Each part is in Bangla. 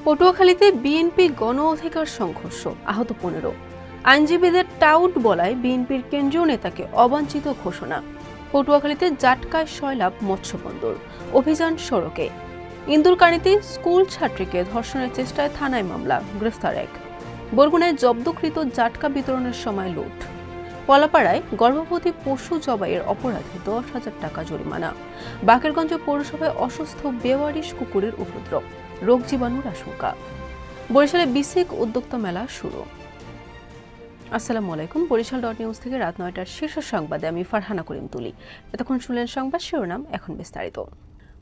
পটুয়াখালীতে বিএনপি গণ অধিকার সংঘর্ষ, আহত 15। আইনজীবীদের টাউট বলায় বিএনপির কেন্দ্রীয় নেতাকে অবাঞ্ছিত ঘোষণা। পটুয়াখালীতে জাটকায় সয়লাভ মৎস্যবন্দর, অভিযান সড়কে। ইন্দুরকানীতে স্কুল ছাত্রীকে ধর্ষণের চেষ্টায় থানায় মামলা, গ্রেফতার 1। বরগুনায় জব্দকৃত জাটকা বিতরণের সময় লুট। পলাপাড়ায় গর্ভবতী পশু জবাইয়ের অপরাধে 10,000 টাকা জরিমানা। বাকেরগঞ্জ পৌরসভায় অসুস্থ বেওয়ারিশ কুকুরের উপদ্রব, রোগ জীবাণুর আশঙ্কা। বরিশালে বিসিক উদ্যোক্তা মেলা শুরু। আসসালামু আলাইকুম। বরিশাল.নিউজ থেকে রাত 9টার শীর্ষ সংবাদে আমি ফারহানা করিম তুলি। এতক্ষণ শুনলেন সংবাদ শিরোনাম, এখন বিস্তারিত।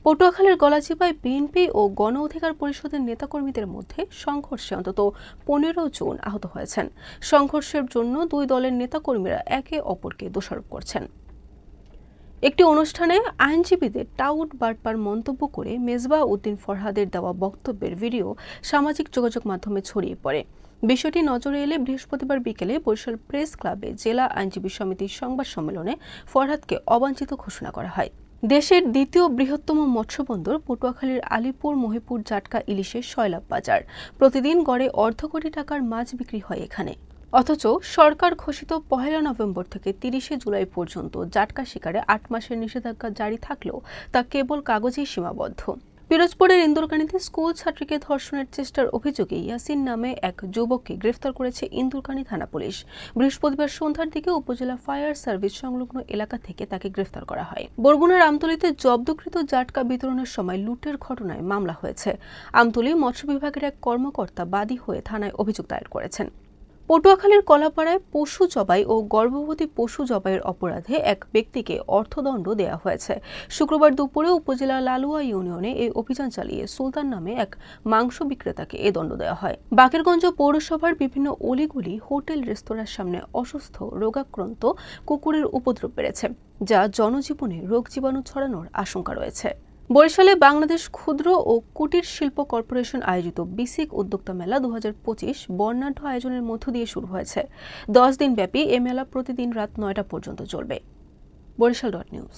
পটুয়াখালীর গলাচিপায় বিএনপি ও গণ অধিকার পরিষদের নেতাকর্মীদের মধ্যে সংঘর্ষে অন্তত 15 জন আহত হয়েছেন। সংঘর্ষের জন্য দুই দলের নেতাকর্মীরা একে অপরকে দোষারোপ করছেন। একটি অনুষ্ঠানে আইনজীবীদের টাউট বাটপার মন্তব্য করে মেজবাহ উদ্দিন ফরহাদের দেওয়া বক্তব্যের ভিডিও সামাজিক যোগাযোগ মাধ্যমে ছড়িয়ে পড়ে। বিষয়টি নজরে এলে বৃহস্পতিবার বিকেলে বরিশাল প্রেস ক্লাবে জেলা আইনজীবী সমিতির সংবাদ সম্মেলনে ফরহাদকে অবাঞ্ছিত ঘোষণা করা হয়। দেশের দ্বিতীয় বৃহত্তম মৎস্যবন্দর পটুয়াখালীর আলিপুর মহিপুর জাটকা ইলিশের সয়লাভ বাজার। প্রতিদিন গড়ে $1.5 কোটি টাকার মাছ বিক্রি হয় এখানে। অথচ সরকার ঘোষিত 1 নভেম্বর থেকে 30 জুলাই পর্যন্ত জাটকা শিকারে 8 মাসের নিষেধাজ্ঞা জারি থাকলেও তা কেবল কাগজেই সীমাবদ্ধ। পিরোজপুরের ইন্দুরকানীতে স্কুল ছাত্রীকে ধর্ষণের চেষ্টার অভিযোগে ইয়াসিন নামে এক যুবককে গ্রেফতার করেছে ইন্দুরকানী থানা পুলিশ। বৃহস্পতিবার সন্ধ্যার দিকে উপজেলা ফায়ার সার্ভিস সংলগ্ন এলাকা থেকে তাকে গ্রেফতার করা হয়। বরগুনার আমতলীতে জব্দকৃত জাটকা বিতরণের সময় লুটের ঘটনায় মামলা হয়েছে। আমতলী মৎস্য বিভাগের এক কর্মকর্তা বাদী হয়ে থানায় অভিযোগ দায়ের করেছেন। পটুয়াখালীর কলাপাড়ায় পশু জবাই ও গর্ভবতী পশু জবাইয়ের অপরাধে এক ব্যক্তিকে অর্থদণ্ড দেওয়া হয়েছে। শুক্রবার দুপুরে উপজেলা লালুয়া ইউনিয়নে এই অভিযান চালিয়ে সুলতান নামে এক মাংস বিক্রেতাকে এ দণ্ড দেওয়া হয়। বাকেরগঞ্জ পৌরসভার বিভিন্ন অলিগলি, হোটেল, রেস্তোরাঁর সামনে অসুস্থ রোগাক্রান্ত কুকুরের উপদ্রব বেড়েছে, যা জনজীবনে রোগ জীবাণু ছড়ানোর আশঙ্কা রয়েছে। বরিশালে বাংলাদেশ ক্ষুদ্র ও কুটির শিল্প কর্পোরেশন আয়োজিত বিসিক উদ্যোক্তা মেলা 2025 বর্ণাঢ্য আয়োজনের মধ্য দিয়ে শুরু হয়েছে। 10 দিন ব্যাপী এ মেলা প্রতিদিন রাত 9টা পর্যন্ত চলবে। বরিশাল.নিউজ।